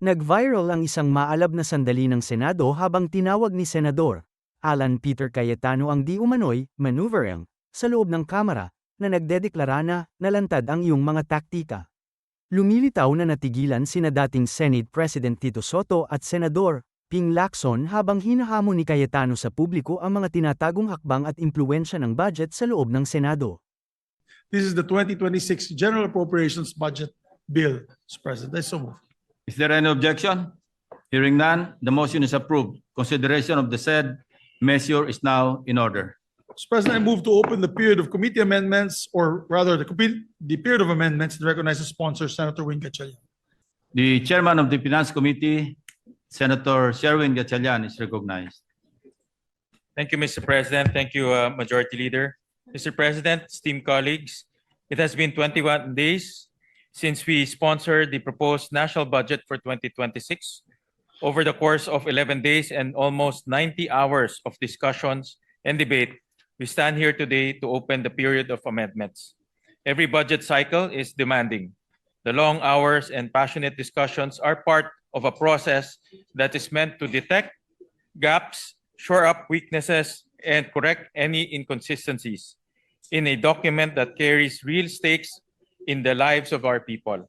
Nag-viral ang isang maalab na sandali ng Senado habang tinawag ni Senador Alan Peter Cayetano ang di umano'y maneuvering sa loob ng Kamara na nagdedeklara na nalantad ang iyong mga taktika. Lumilitaw na natigilan sina dating Senate President Tito Soto at Senador Ping Lacson habang hinahamon ni Cayetano sa publiko ang mga tinatagong hakbang at impluwensya ng budget sa loob ng Senado. This is the 2026 General Appropriations Budget Bill, Mr. President. I so move. Is there any objection? Hearing none, the motion is approved. Consideration of the said measure is now in order. Mr. President, I move to open the period of committee amendments, or rather the period of amendments, and recognize the sponsor, Senator Win Gatchalian. The chairman of the Finance Committee, Senator Sherwin Gatchalian, is recognized. Thank you, Mr. President. Thank you, Majority Leader. Mr. President, esteemed colleagues, it has been 21 days since we sponsored the proposed national budget for 2026. Over the course of 11 days and almost 90 hours of discussions and debate, we stand here today to open the period of amendments. Every budget cycle is demanding. The long hours and passionate discussions are part of a process that is meant to detect gaps, shore up weaknesses, and correct any inconsistencies in a document that carries real stakes in the lives of our people.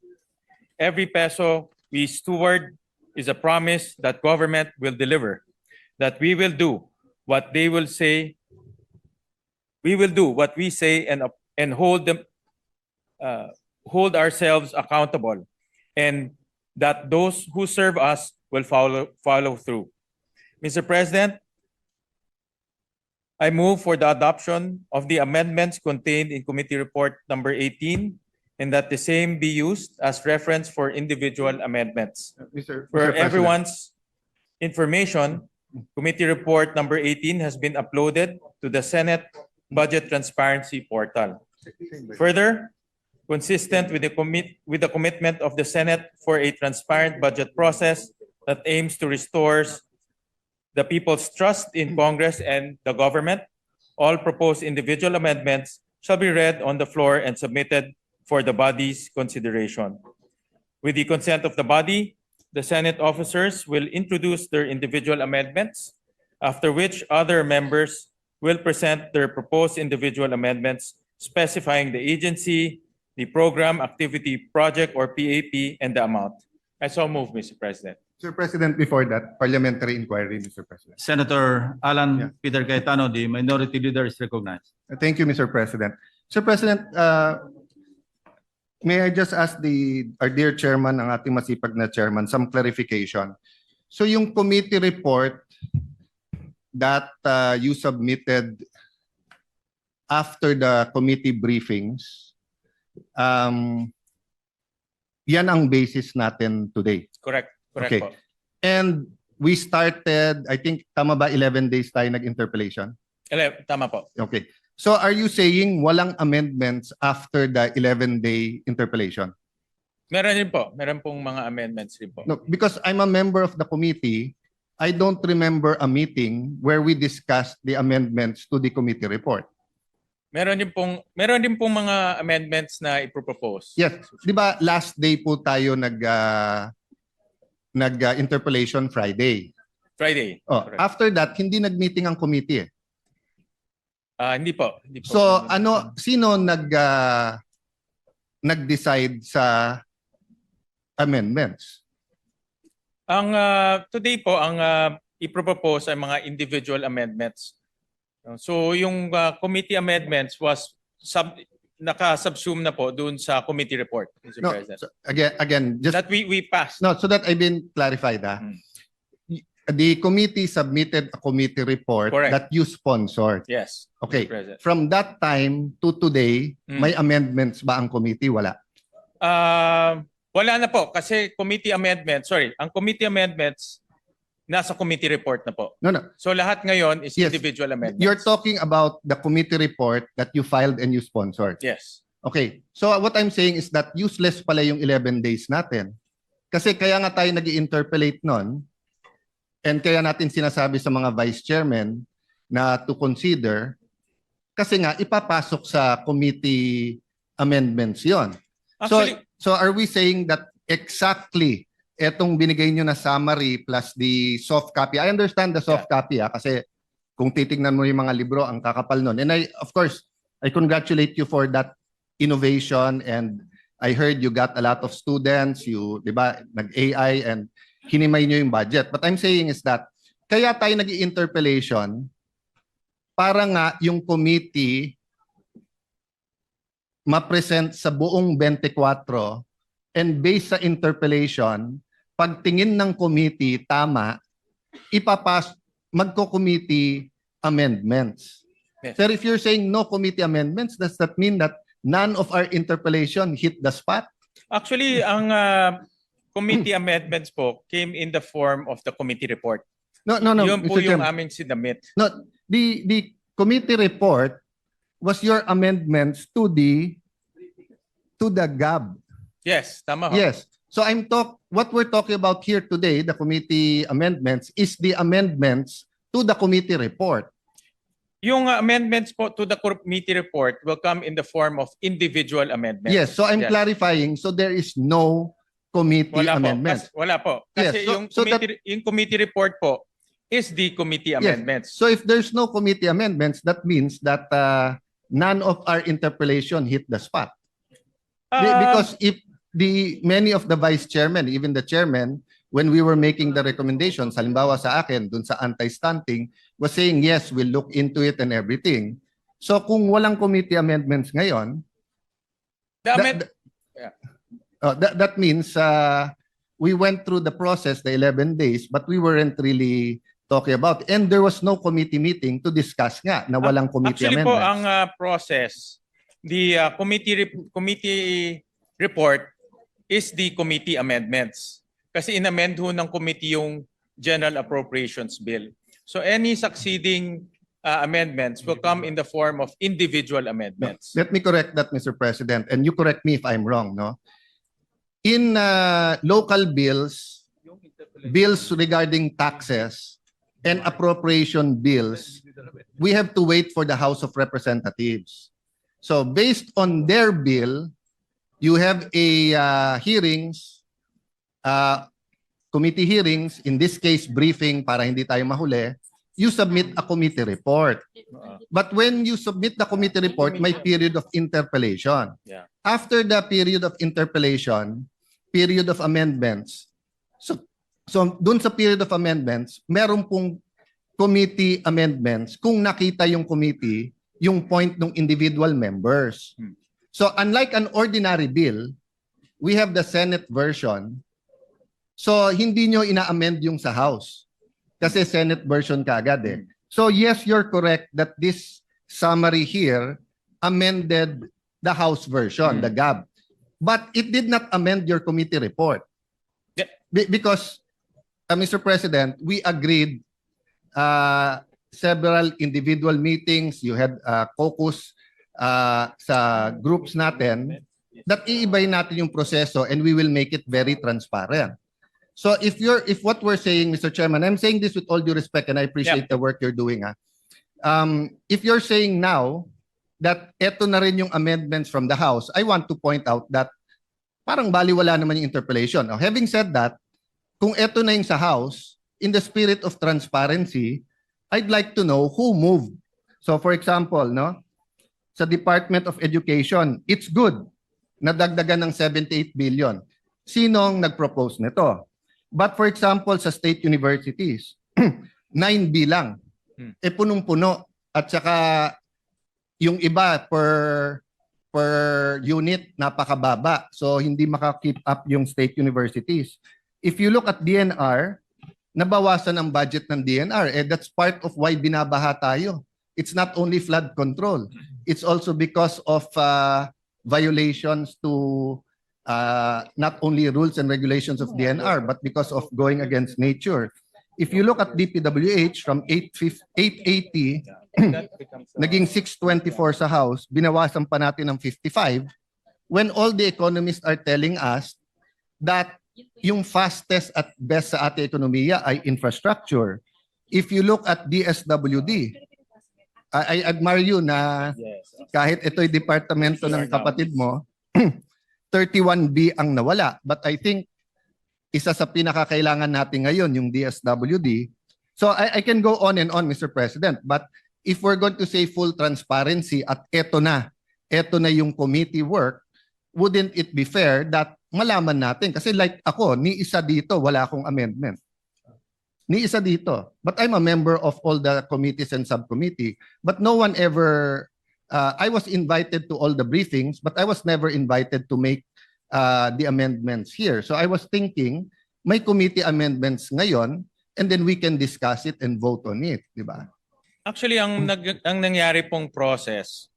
Every peso we steward is a promise that government will deliver, that we will do what they will say. We will do what we say and hold ourselves accountable, and that those who serve us will follow through. Mr. President, I move for the adoption of the amendments contained in Committee Report number 18, and that the same be used as reference for individual amendments. For everyone's information, Committee Report number 18 has been uploaded to the Senate Budget Transparency Portal. Further, consistent with the commitment of the Senate for a transparent budget process that aims to restore the people's trust in Congress and the government, all proposed individual amendments shall be read on the floor and submitted for the body's consideration. With the consent of the body, the Senate officers will introduce their individual amendments, after which other members will present their proposed individual amendments specifying the agency, the program, activity, project, or PAP, and the amount. I so move, Mr. President. Mr. President, before that, parliamentary inquiry, Mr. President. Senator Alan Peter Cayetano, the Minority Leader, is recognized. Thank you, Mr. President. Mr. President, may I just ask our dear chairman, ang ating masipag na chairman, some clarification. So yung committee report that you submitted after the committee briefings, yan ang basis natin today. Correct. Correct Okay. po. And we started, I think, tama ba, 11 days tayo nag-interpellation? Tama po. Okay. So are you saying walang amendments after the 11-day interpellation? Meron din po. Meron pong mga amendments din po. No, because I'm a member of the committee, I don't remember a meeting where we discussed the amendments to the committee report. Meron din pong mga amendments na ipropose. Yes. Di ba last day po tayo nag-interpellation Friday? Friday. Oh, Correct. after that, hindi nag-meeting ang committee eh. Hindi po. Hindi po. So sino nag-decide sa amendments? Ang today po, ang ipropose ay mga individual amendments. So yung committee amendments was naka-subsume na po doon sa committee report, Mr. No, President. so again, just That we passed. no, so that I've been clarified. The committee submitted a committee report Correct. that you sponsored. Yes. Okay. Mr. President. From that time to today, may amendments ba ang committee? Wala. Wala na po kasi ang committee amendments nasa committee report na po. No. So lahat ngayon is Yes. individual amendments. You're talking about the committee report that you filed and you sponsored. Yes. Okay. So what I'm saying is that useless pala yung 11 days natin. Kasi kaya nga tayo nag-interpellate nun, and kaya natin sinasabi sa mga vice chairman na to consider, kasi nga ipapasok sa committee amendments yon. Actually, So are we saying that exactly etong binigay nyo na summary plus the soft copy. I understand the soft copy kasi kung titingnan mo yung mga libro, ang kakapal nun. And of course, I congratulate you for that innovation, and I heard you got a lot of students, di ba, nag-AI and hinimay nyo yung budget. But I'm saying is that, kaya tayo nag-interpellation para nga yung committee ma-present sa buong 24 and based sa interpellation, pagtingin ng committee tama, magko-committee amendments. Yes. Sir, if you're saying no committee amendments, does that mean that none of our interpellation hit the spot? Actually, ang committee amendments po came in the form of the committee report. No, Yun po Mr. yung Chairman. aming sinamit. No, the committee report was your amendments to the GAB. Yes, tama ho. Yes. So what we're talking about here today, the committee amendments, is the amendments to the committee report. Yung amendments po to the committee report will come in the form of individual amendments. Yes, so I'm Yes. clarifying, so there is no committee Wala po. amendments. Wala po. Yes, Kasi so yung committee report po is the committee amendments. So if there's no committee amendments, that means that none of our interpellation hit the spot. Because if many of the vice chairman, even the chairman, when we were making the recommendations, halimbawa sa akin, dun sa anti-stunting, was saying, yes, we'll look into it and everything. So kung walang committee amendments ngayon, that means we went through the process, the 11 days, but we weren't really talking about. And there was no committee meeting to discuss nga na walang committee Actually po, amendments. ang process, the committee report is the committee amendments. Kasi inamend ho ng committee yung General Appropriations Bill. So any succeeding amendments will come in the form of individual amendments. Let me correct that, Mr. President, and you correct me if I'm wrong, no? In local bills regarding taxes and appropriation bills, we have to wait for the House of Representatives. So based on their bill, you have a committee hearings, in this case briefing para hindi tayo mahuli, you submit a committee report. But when you submit the committee report, may period of interpellation. Yeah. After the period of interpellation, period of amendments. So dun sa period of amendments, meron pong committee amendments kung nakita yung committee yung point ng individual members. So unlike an ordinary bill, we have the Senate version. So hindi nyo ina-amend yung sa House. Kasi Senate version kaagad eh. So yes, you're correct that this summary here amended the House version, the GAB. But it did not amend your committee report. Yeah. Because, Mr. President, we agreed several individual meetings, you had caucus sa groups natin, that iibay natin yung proseso and we will make it very transparent. So if what we're saying, Mr. Chairman, I'm saying this with all due respect and I appreciate the work you're doing. If you're saying now that eto na rin yung amendments from the House, I want to point out that parang baliwala naman yung interpellation. Now, having said that, kung eto na yung sa House, in the spirit of transparency, I'd like to know who moved. So for example, no, sa Department of Education, it's good na dagdagan ng 78 billion. Sinong nag-propose nito? But for example, sa state universities, 9B lang. Eh punong-puno. At saka yung iba per unit napakababa. So hindi maka-keep up yung state universities. If you look at DNR, nabawasan ang budget ng DNR. Eh that's part of why binabaha tayo. It's not only flood control. It's also because of violations to not only rules and regulations of DNR, but because of going against nature. If you look at DPWH from 880, naging 624 sa House, binawasan pa natin ng 55, when all the economists are telling us that yung fastest at best sa ating ekonomiya ay infrastructure. If you look at DSWD, I admire you na kahit ito'y departamento ng kapatid mo, 31B ang nawala. But I think isa sa pinakakailangan natin ngayon, yung DSWD. So I can go on and on, Mr. President, but if we're going to say full transparency at eto na yung committee work, wouldn't it be fair that malaman natin? Kasi like ako, ni isa dito, wala akong amendment. Ni isa dito. But I'm a member of all the committees and subcommittee. But no one ever, I was invited to all the briefings, but I was never invited to make the amendments here. So I was thinking, may committee amendments ngayon, and then we can discuss it and vote on it, di ba? Actually, ang nangyari pong process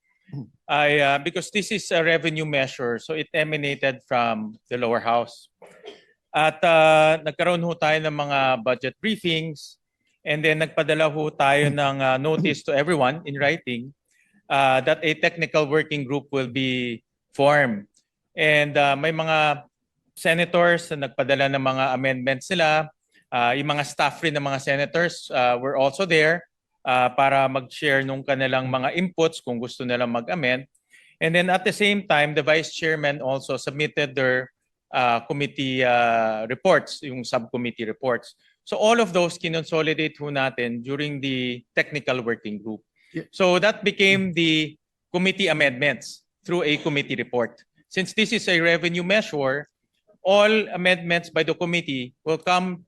ay because this is a revenue measure, so it emanated from the lower house. At nagkaroon ho tayo ng mga budget briefings, and then nagpadala ho tayo ng notice to everyone in writing that a technical working group will be formed. And may mga senators na nagpadala ng mga amendments nila. Yung mga staff rin ng mga senators were also there para mag-share nung kanilang mga inputs kung gusto nilang mag-amend. And then at the same time, the vice chairman also submitted their committee reports, yung subcommittee reports. So all of those kinonsolidate ho natin during the technical working group. So that became the committee amendments through a committee report. Since this is a revenue measure, all amendments by the committee will come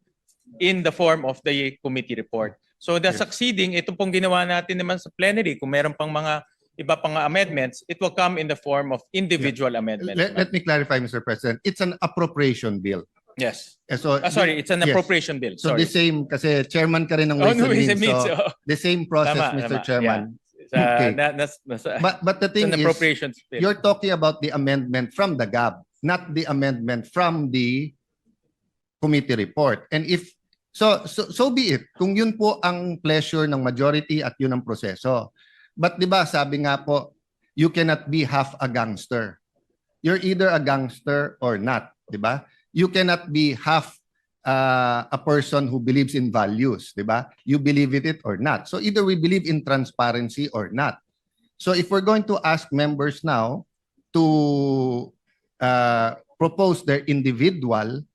in the form of the committee report. So the succeeding, ito pong ginawa natin naman sa plenary, kung meron pang mga iba pang amendments, it will come in the form of individual amendments. Let me clarify, Mr. President. It's an appropriation bill. Yes. So Sorry, it's an yes. appropriation bill. So Sorry. the same, kasi chairman ka rin ng Oh, Ways no, and Ways and Means. Means, So oh. the same process, Tama, Mr. tama. Chairman. Okay. That's But the thing an is, appropriations bill. you're talking about the amendment from the GAB, not the amendment from the committee report. And if so be it. Kung yun po ang pleasure ng majority at yun ang proseso. But 'di ba, sabi nga po, you cannot be half a gangster. You're either a gangster or not, 'di ba? You cannot be half a person who believes in values, 'di ba? You believe it or not. So either we believe in transparency or not. So if we're going to ask members now to propose their individual,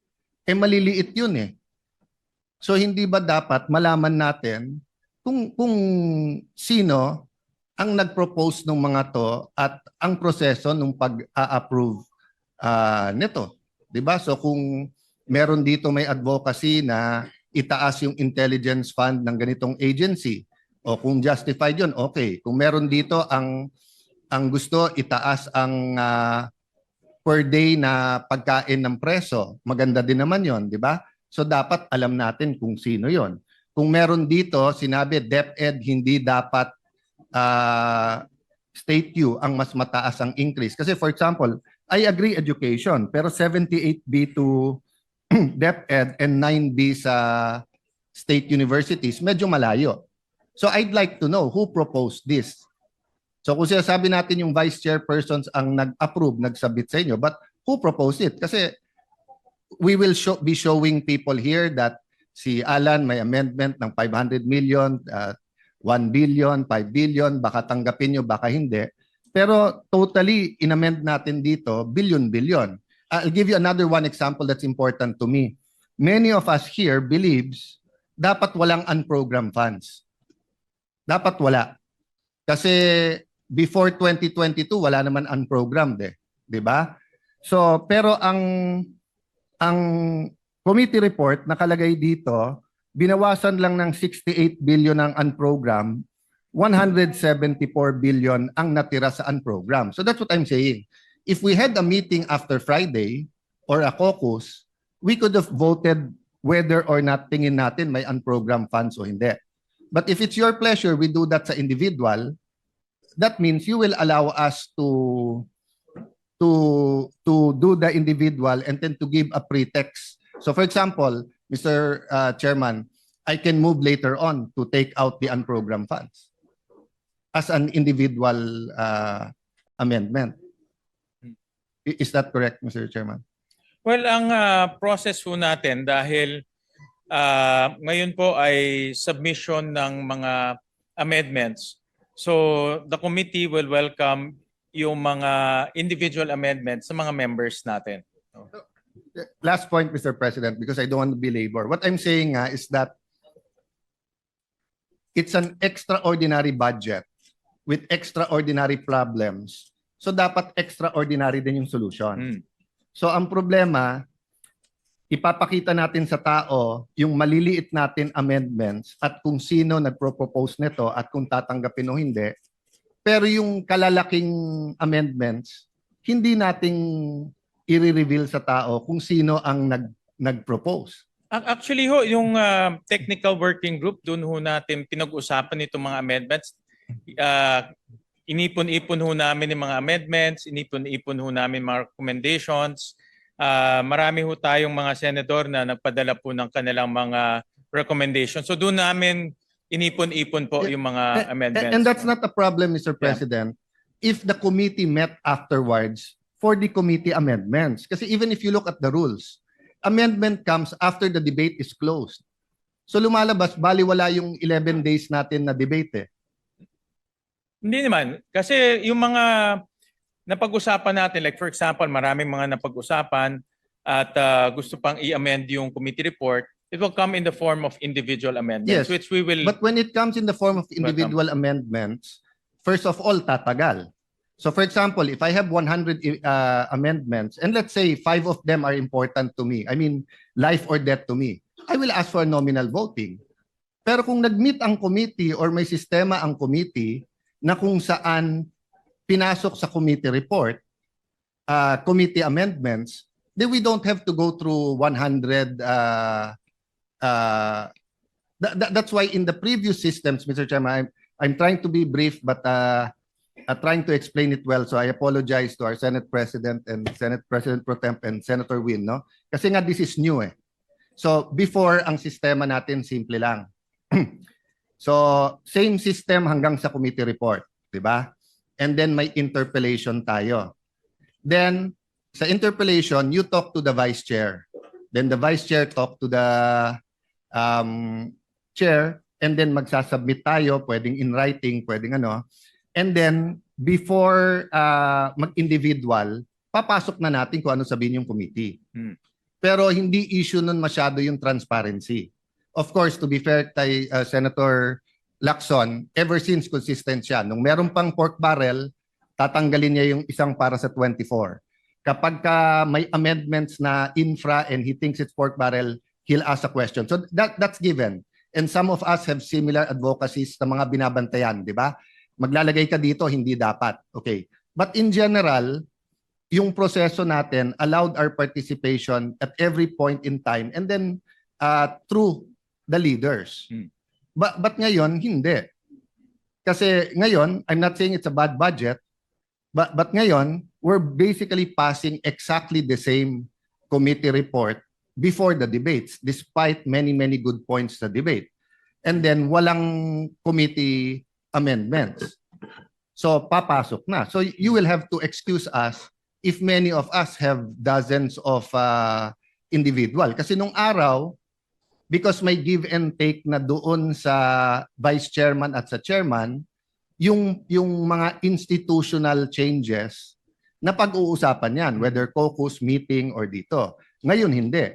maliliit yun eh. So hindi ba dapat malaman natin kung sino ang nag-propose ng mga to at ang proseso ng pag-approve nito, 'di ba? So kung meron dito may advocacy na itaas yung intelligence fund ng ganitong agency, o kung justified yun, okay. Kung meron dito ang gusto itaas ang per day na pagkain ng preso, maganda din naman yon, 'di ba? So dapat alam natin kung sino yon. Kung meron dito sinabi DepEd hindi dapat state U ang mas mataas ang increase. Kasi for example, I agree education, pero 78B to DepEd and 9B sa state universities, medyo malayo. So I'd like to know who proposed this. So kung sinasabi natin yung vice chairpersons ang nag-approve, nagsabit sa inyo, but who proposed it? Kasi we will be showing people here that si Alan may amendment ng 500 million, 1 billion, 5 billion, baka tanggapin nyo, baka hindi. Pero totally, inamend natin dito, billion. I'll give you another one example that's important to me. Many of us here believes dapat walang unprogrammed funds. Dapat wala. Kasi before 2022, wala naman unprogrammed eh. 'Di ba? So, pero ang committee report nakalagay dito, binawasan lang ng 68 billion ang unprogrammed, 174 billion ang natira sa unprogrammed. So that's what I'm saying. If we had a meeting after Friday or a caucus, we could have voted whether or not tingin natin may unprogrammed funds o hindi. But if it's your pleasure, we do that sa individual, that means you will allow us to do the individual and then to give a pretext. So for example, Mr. Chairman, I can move later on to take out the unprogrammed funds as an individual amendment. Is that correct, Mr. Chairman? Well, ang process po natin dahil ngayon po ay submission ng mga amendments. So the committee will welcome yung mga individual amendments sa mga members natin. last point, Mr. President, because I don't want to belabor. What I'm saying is that it's an extraordinary budget with extraordinary problems. So dapat extraordinary din yung solution. Mm. So ang problema, ipapakita natin sa tao yung maliliit natin amendments at kung sino nagpro-propose nito at kung tatanggapin o hindi. Pero yung kalalaking amendments, hindi nating i-reveal sa tao kung sino ang nag-propose. Actually ho, yung technical working group, doon ho natin pinag-usapan itong mga amendments. Inipon-ipon ho namin yung mga amendments, inipon-ipon ho namin mga recommendations. Marami ho tayong mga senador na nagpadala po ng kanilang mga recommendations. So doon namin inipon-ipon po yung mga amendments. And that's not a problem, Mr. President, if the committee met afterwards for the committee amendments. Kasi even if you look at the rules, amendment comes after the debate is closed. So lumalabas, baliwala yung 11 days natin na debate eh. Hindi naman. Kasi yung mga napag-usapan natin, like for example, maraming mga napag-usapan at gusto pang i-amend yung committee report, it will come in the form of individual amendments, Yes, which we will... But when it comes in the form of individual amendments, first of all, tatagal. So for example, if I have 100 amendments, and let's say 5 of them are important to me, I mean, life or death to me, I will ask for nominal voting. Pero kung nag-meet ang committee or may sistema ang committee na kung saan pinasok sa committee report, committee amendments, then we don't have to go through 100. That's why in the previous systems, Mr. Chairman, I'm trying to be brief, but trying to explain it well. So I apologize to our Senate President and Senate President Pro Temp and Senator Win, no? Kasi nga this is new eh. So before, ang sistema natin simple lang. So same system hanggang sa committee report, di ba? And then may interpellation tayo. Then sa interpellation, you talk to the vice chair. Then the vice chair talk to the chair, and then magsasubmit tayo, pwedeng in writing, pwedeng ano. And then before mag-individual, papasok na natin kung ano sabihin yung committee. Pero hindi issue nun masyado yung transparency. Of course, to be fair kay Senator Lacson, ever since consistent siya. Nung meron pang pork barrel, tatanggalin niya yung isang para sa 24. Kapag may amendments na infra and he thinks it's pork barrel, he'll ask a question. So that's given. And some of us have similar advocacies sa mga binabantayan, di ba? Maglalagay ka dito, hindi dapat. Okay. But in general, yung proseso natin allowed our participation at every point in time and then through the leaders. But ngayon, hindi. Kasi ngayon, I'm not saying it's a bad budget, but ngayon, we're basically passing exactly the same committee report before the debates, despite many, many good points sa debate. And then, walang committee amendments. So, papasok na. So, you will have to excuse us if many of us have dozens of individual. Kasi nung araw, because may give and take na doon sa vice chairman at sa chairman, yung mga institutional changes na pag-uusapan yan, whether caucus, meeting, or dito. Ngayon, hindi.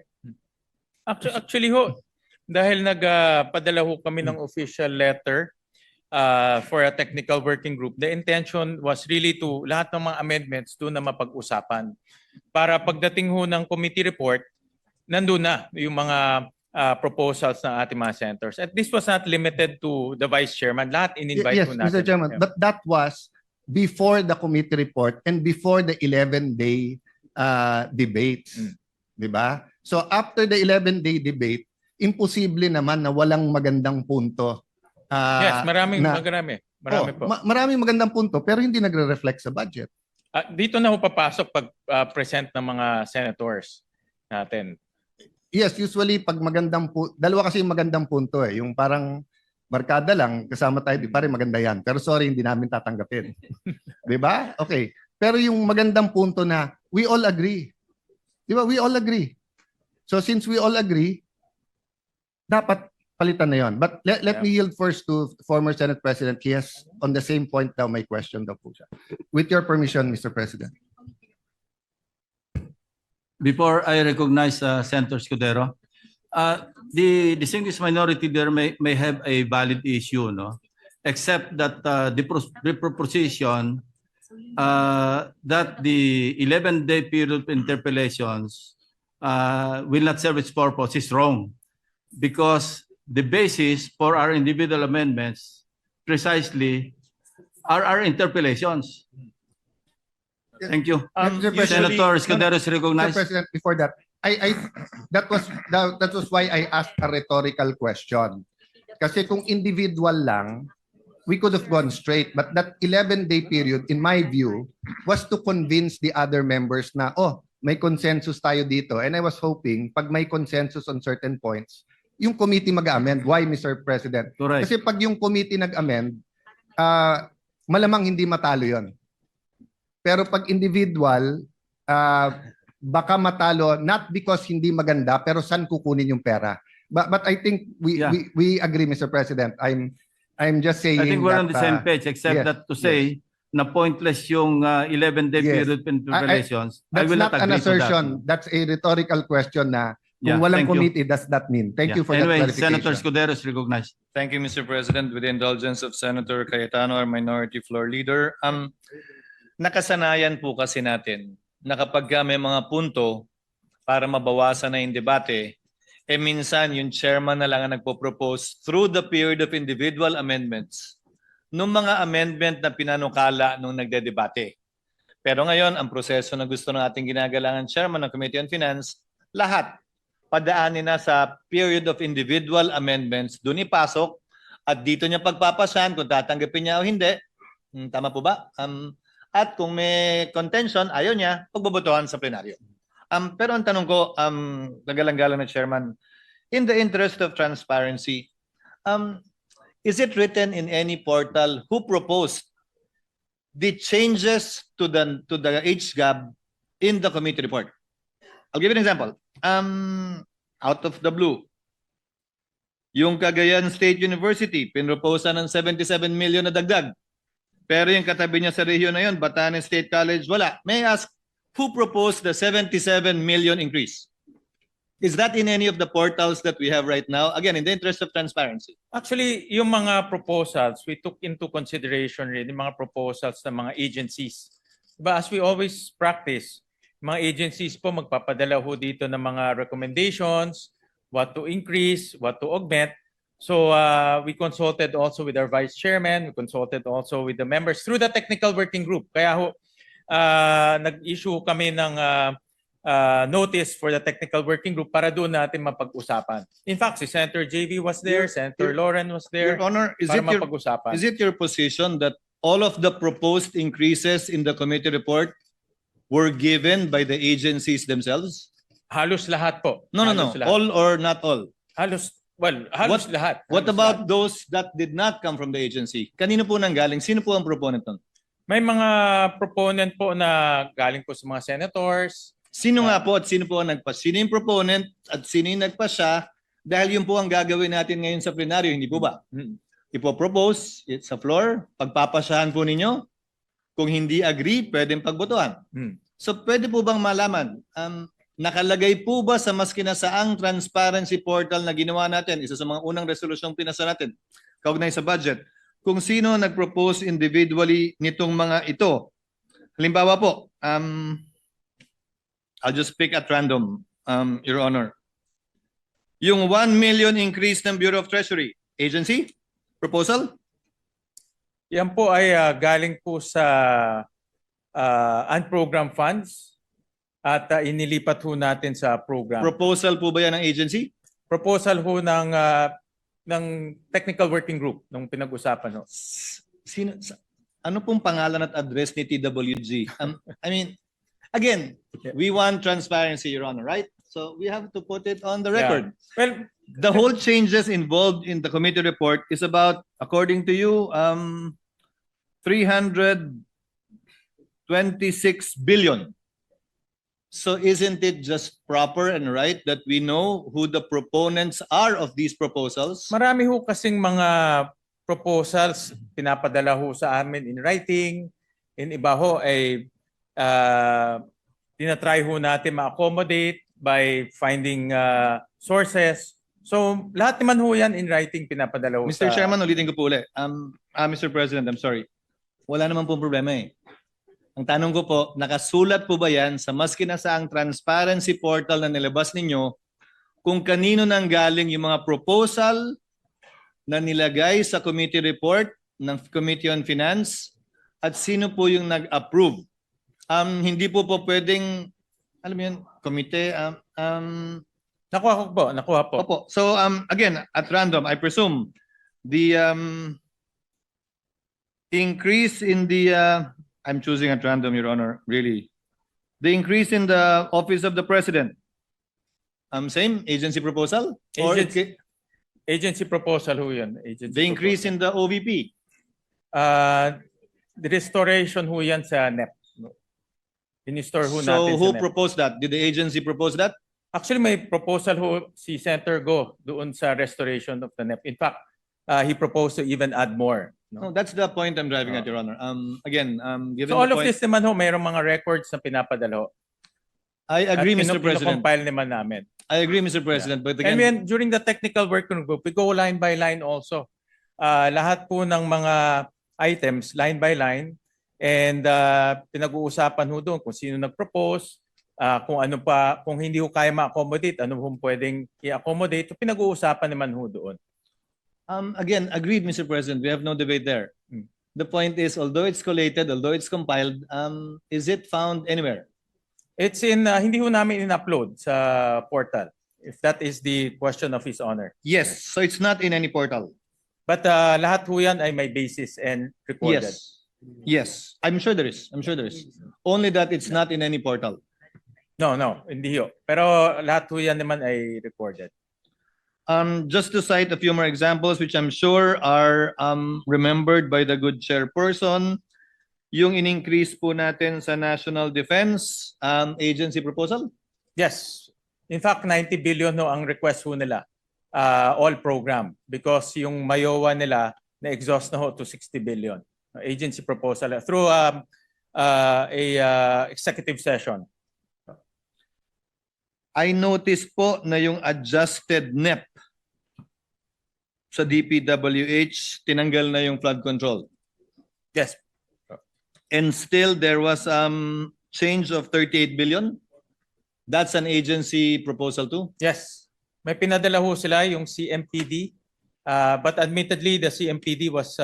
Actually ho, dahil nagpadala ho kami ng official letter for a technical working group, the intention was really to lahat ng mga amendments doon na mapag-usapan. Para pagdating ho ng committee report, nandun na yung mga proposals ng ating mga senators. And this was not limited to the vice chairman. Lahat in-invite Yes, ho natin. Mr. Chairman, but that was before the committee report and before the 11-day debates. Di ba? So after the 11-day debate, imposible naman na walang magandang punto. Yes, marami po. Maraming magandang punto pero hindi nagre-reflect sa budget. Dito na ho papasok pag present ng mga senators natin. Yes, usually pag dalawa kasi yung magandang punto eh. Yung parang barkada lang, kasama tayo, di pare maganda yan. Pero sorry, hindi namin tatanggapin. Di ba? Okay. Pero yung magandang punto na we all agree. Di ba? We all agree. So since we all agree, dapat palitan na yon. But let me yield first to former Senate President. He has on the same point daw may question daw po siya. With your permission, Mr. President. Before I recognize Senator Escudero, the distinguished minority there may have a valid issue, no? Except that the proposition that the 11-day period of interpellations will not serve its purpose is wrong, because the basis for our individual amendments precisely are our interpellations. Thank you. Mr. President, Senator Escudero is Mr. recognized. President, before that, that was why I asked a rhetorical question. Kasi kung individual lang, we could have gone straight. But that 11-day period, in my view, was to convince the other members na, oh, may consensus tayo dito. And I was hoping, pag may consensus on certain points, yung committee mag-amend. Why, Mr. President? Correct. Kasi pag yung committee nag-amend, malamang hindi matalo yon. Pero pag individual, baka matalo not because hindi maganda pero saan kukunin yung pera. But I think we agree, Mr. President. I'm just saying I think we're that, on the same page, except yes, that to say na pointless yung 11-day Yes. period of interpellations. I that's will not not an agree to that. assertion. That's a rhetorical question na Yeah, kung walang thank you. committee, does that mean? Thank you for Anyway, that clarification. Senator Escudero is recognized. Thank you, Mr. President. With the indulgence of Senator Cayetano, our minority floor leader. Nakasanayan po kasi natin na kapag may mga punto para mabawasan na yung debate, minsan yung chairman na lang ang nagpo-propose through the period of individual amendments nung mga amendment na pinanukala nung nagdedebate. Pero ngayon, ang proseso na gusto ng ating ginagalangan chairman ng Committee on Finance, lahat padaanin na sa period of individual amendments, doon ipasok at dito niya pagpapasan kung tatanggapin niya o hindi. Tama po ba? At kung may contention, ayaw niya, pagbobotohan sa plenaryo. Pero ang tanong ko, nagalang-galang na chairman, in the interest of transparency, is it written in any portal who proposed the changes to the age gap in the committee report? I'll give you an example. Out of the blue, yung Cagayan State University, pinroposa ng 77 million na dagdag. Pero yung katabi niya sa rehiyon na yun, Batanes State College, wala. May I ask, who proposed the 77 million increase? Is that in any of the portals that we have right now? Again, in the interest of transparency. Actually, yung mga proposals, we took into consideration rin yung mga proposals ng mga agencies. Diba, as we always practice, mga agencies po magpapadala ho dito ng mga recommendations, what to increase, what to augment. So we consulted also with our vice chairman, we consulted also with the members through the technical working group. Kaya ho, nag-issue kami ng notice for the technical working group para doon natin mapag-usapan. In fact, si Senator JV was there, Senator Lauren was there, Your Honor, para mapag-usapan. is it your position that all of the proposed increases in the committee report were given by the agencies themselves? Halos lahat po. No. Halos lahat. All or not all? Halos lahat. What Halos about lahat. those that did not come from the agency? Kanino po nanggaling? Sino po ang proponent nun? May mga proponent po na galing po sa mga senators. Sino nga po at sino po ang nagpa? Sino yung proponent at sino yung nagpasya? Dahil yun po ang gagawin natin ngayon sa plenaryo, hindi po ba? Ipopropose sa floor, pagpapasyahan po ninyo. Kung hindi agree, pwedeng pagbotohan. So pwede po bang malaman, nakalagay po ba sa mas kinasaang transparency portal na ginawa natin, isa sa mga unang resolusyong pinasa natin, kaugnay sa budget, kung sino nag-propose individually nitong mga ito? Halimbawa po, I'll just pick at random, Your Honor. Yung 1 million increase ng Bureau of Treasury, agency? Proposal? Yan po ay galing po sa unprogrammed funds at inilipat ho natin sa program. Proposal po ba yan ng agency? Proposal ho ng technical working group nung pinag-usapan ho. Ano pong pangalan at address ni TWG? I mean, again, we want transparency, Your Honor, right? So we have to put it on the record. Well, The whole changes involved in the committee report is about, according to you, 326 billion. So isn't it just proper and right that we know who the proponents are of these proposals? marami ho kasing mga proposals pinapadala ho sa amin in writing. In iba ho ay tinatry ho natin ma-accommodate by finding sources. So lahat naman ho yan in writing pinapadala ho Mr. sa... Chairman, ulitin ko po ulit. Mr. President, I'm sorry. Wala naman pong problema eh. Ang tanong ko po, nakasulat po ba yan sa maski na sa ang transparency portal na nilabas ninyo kung kanino nang galing yung mga proposal na nilagay sa committee report ng Committee on Finance at sino po yung nag-approve? Hindi po pwedeng, alam mo yun, komite, Nakuha po. Opo. So again, at random, I presume the increase in the I'm choosing at random, Your Honor, really. The increase in the office of the president. Same agency proposal? Or Agency proposal ho yun. Agency the increase in the OVP? The restoration ho yan sa NEP. In-store ho natin So sa who NEP. proposed that? Did the agency propose that? Actually, may proposal ho si Senator Go doon sa restoration of the NEP. In fact, he proposed to even add more. No, that's the point I'm driving at, Your Honor. Again, given So all the of point, this naman ho, mayroong mga records na pinapadala ho. I agree, At Mr. President. Compile naman namin. I agree, Mr. President. But And again, then during the technical working group, we go line by line also. Lahat po ng mga items, line by line, and pinag-uusapan ho doon kung sino nag-propose, kung ano pa, kung hindi ho kaya ma-accommodate, ano ho pwedeng i-accommodate, pinag-uusapan naman ho doon. again, agreed, Mr. President. We have no debate there. The point is, although it's collated, although it's compiled, is it found anywhere? It's in, hindi ho namin in-upload sa portal, if that is the question of His Honor. Yes. So it's not in any portal. But lahat ho yan ay may basis and recorded. Yes. Yes. I'm sure there is. I'm sure there is. Only that it's not in any portal. No, hindi ho. Pero lahat ho yan naman ay recorded. Just to cite a few more examples, which I'm sure are remembered by the good chairperson, yung in-increase po natin sa National Defense Agency proposal. Yes. In fact, 90 billion no ang request ho nila. All program. Because yung Mayowa nila na-exhaust na ho to 60 billion. Agency proposal through a executive session. I noticed po na yung adjusted NEP sa DPWH, tinanggal na yung flood control. Yes. And still there was change of 38 billion. That's an agency proposal too. Yes. May pinadala ho sila yung CMPD. But admittedly, the CMPD was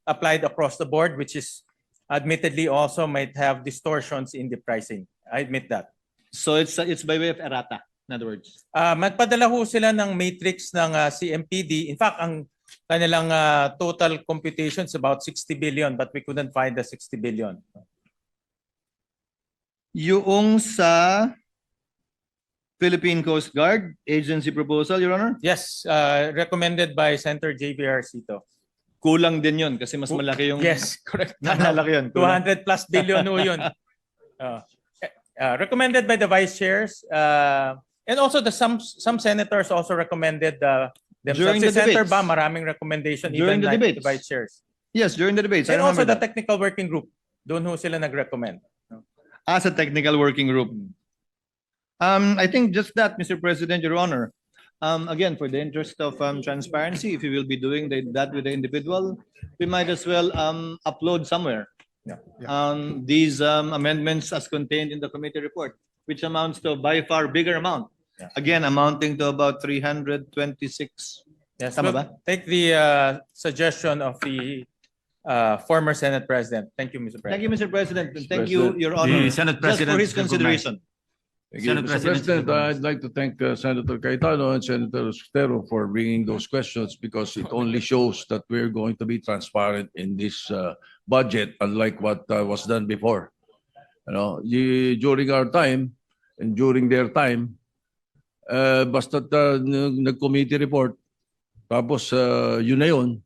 applied across the board, which is admittedly also might have distortions in the pricing. I admit that. So it's by way of errata, in other words. Magpadala ho sila ng matrix ng CMPD. In fact, ang kanilang total computation is about 60 billion, but we couldn't find the 60 billion. Yung sa Philippine Coast Guard agency proposal, Your Honor, Yes, recommended by Senator JVR Cito. kulang din yun kasi mas malaki yung... Yes, correct. Naalala ko yun. Kulang. 200 plus billion ho yun. Recommended by the vice chairs. And also some senators also recommended them. During the Senator debates. Ba, maraming recommendation During even the like debates. the vice chairs. Yes, during the debates. I And also remember the that. technical working group. Doon ho sila nag-recommend. As a technical working group. I think just that, Mr. President, Your Honor. Again, for the interest of transparency, if you will be doing that with the individual, we might as well upload somewhere these amendments as contained in the committee report, which amounts to a by far bigger amount. Yeah. Again, amounting to about 326. Yes, Tama we'll ba? take the suggestion of the former Senate President. Thank you, Mr. Thank President. you, Mr. President. and Thank you, Your Honor. The Senate Just President for his is recognized. consideration. Thank you, Senate Mr. President, President, recognized. I'd like to thank Senator Cayetano and Senator Sotero for bringing those questions because it only shows that we're going to be transparent in this budget, unlike what was done before. During our time and during their time, basta't nag-committee report, tapos yun na yun,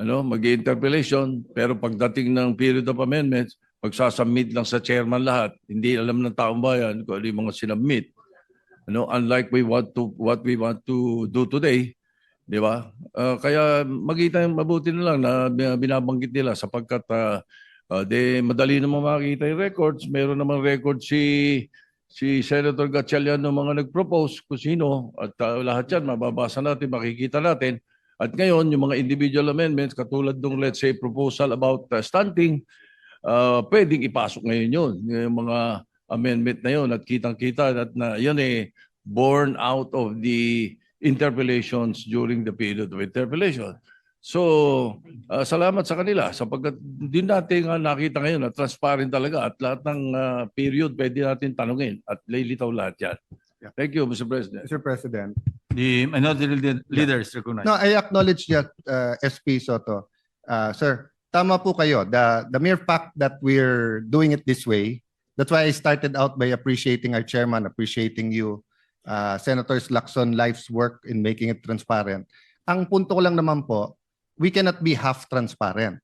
mag-interpellation, pero pagdating ng period of amendments, magsasubmit lang sa chairman lahat. Hindi alam ng taong bayan kung ano yung mga sinubmit. Unlike what we want to do today, di ba? Kaya mabuti na lang na binabanggit nila sapagkat Madali naman makikita yung records. Meron namang record si Senator Gatchalian ng mga nag-propose kung sino at lahat yan mababasa natin, makikita natin. At ngayon, yung mga individual amendments katulad ng let's say proposal about stunting, pwedeng ipasok ngayon yun. Yung mga amendment na yun at kitang-kita at na yun born out of the interpellations during the period of interpellation. So, salamat sa kanila sapagkat din natin nakita ngayon na transparent talaga at lahat ng period pwede natin tanungin at lilitaw lahat yan. Yeah. Thank you, Mr. President. Mr. President. The minority leader is recognized. No, I acknowledge that, SP Soto. Sir, tama po kayo. The mere fact that we're doing it this way, that's why I started out by appreciating our chairman, appreciating you, Senators Lacson, life's work in making it transparent. Ang punto ko lang naman po, we cannot be half transparent.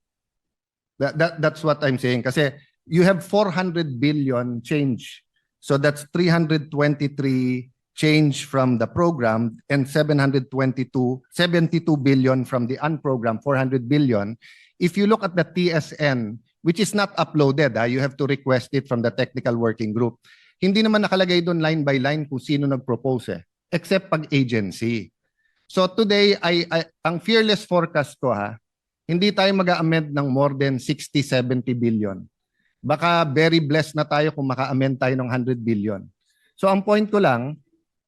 That's what I'm saying. Kasi you have 400 billion change. So that's 323 change from the program and 72 billion from the unprogrammed, 400 billion. If you look at the TSN, which is not uploaded, you have to request it from the technical working group. Hindi naman nakalagay doon line by line kung sino nag-propose except pag agency. So today, ang fearless forecast ko hindi tayo mag-amend ng more than 60-70 billion. Baka very blessed na tayo kung maka-amend tayo ng 100 billion. So ang point ko lang,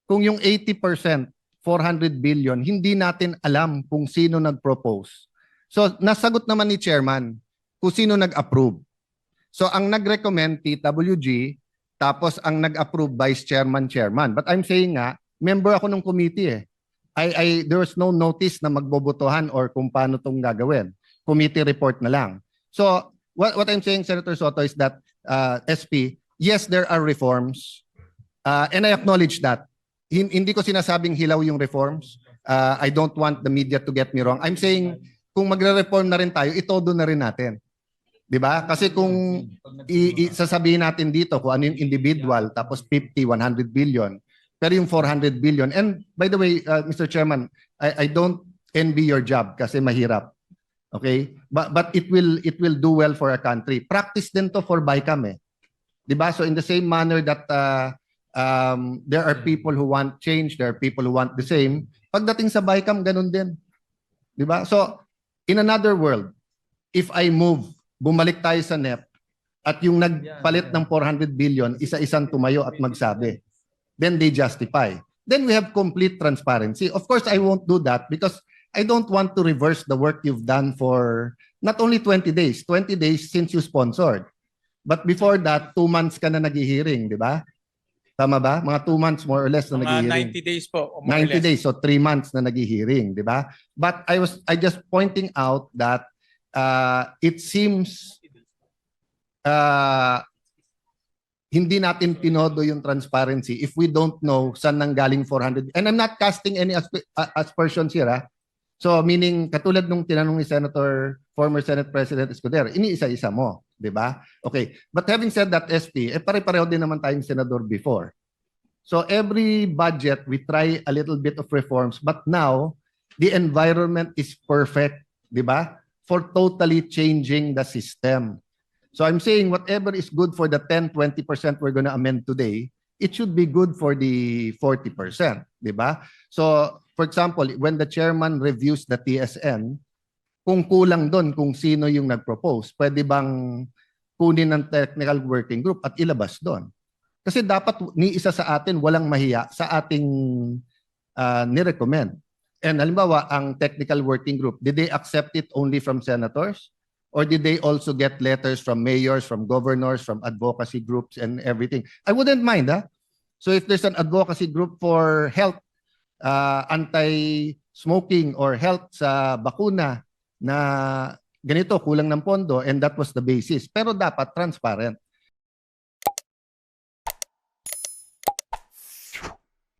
kung yung 80%, 400 billion, hindi natin alam kung sino nag-propose. So nasagot naman ni Chairman kung sino nag-approve. So ang nag-recommend, TWG, tapos ang nag-approve, Vice Chairman, Chairman. But I'm saying member ako ng committee there was no notice na magbobotohan or kung paano itong gagawin. Committee report na lang. So, what I'm saying, Senator Soto, is that, SP, yes, there are reforms. And I acknowledge that. Hindi ko sinasabing hilaw yung reforms. I don't want the media to get me wrong. I'm saying, kung magre-reform na rin tayo, itodo na rin natin. Diba? Kasi kung sasabihin natin dito kung ano yung individual, tapos 50, 100 billion, pero yung 400 billion. And by the way, Mr. Chairman, I don't envy your job kasi mahirap. Okay? But it will do well for a country. Practice din to for BICAM . Diba? So in the same manner that there are people who want change, there are people who want the same, pagdating sa BICAM, ganun din. Diba? So in another world, if I move, bumalik tayo sa NEP, at yung nagpalit ng 400 billion, isa-isang tumayo at magsabi, then they justify. Then we have complete transparency. Of course, I won't do that because I don't want to reverse the work you've done for not only 20 days since you sponsored. But before that, 2 months ka na nag-hearing, di ba? Tama ba? Mga 2 months more or less na nag-hearing. 90 days po. 90 days, so 3 months na nag-hearing, di ba? But I just pointing out that it seems hindi natin tinodo yung transparency if we don't know saan nanggaling 400. And I'm not casting any aspersions here. So meaning, katulad nung tinanong ni former Senate President Escudero, iniisa-isa mo, di ba? Okay. But having said that, SP, pare-pareho din naman tayong senador before. So every budget, we try a little bit of reforms. But now, the environment is perfect, di ba? For totally changing the system. So I'm saying whatever is good for the 10-20% we're going to amend today, it should be good for the 40%, di ba? So for example, when the chairman reviews the TSN, kung kulang doon kung sino yung nag-propose, pwede bang kunin ng technical working group at ilabas doon? Kasi dapat ni isa sa atin walang mahiya sa ating ni-recommend. And halimbawa, ang technical working group, did they accept it only from senators? Or did they also get letters from mayors, from governors, from advocacy groups and everything? I wouldn't mind, So if there's an advocacy group for health, anti-smoking or health sa bakuna na ganito, kulang ng pondo, and that was the basis. Pero dapat transparent.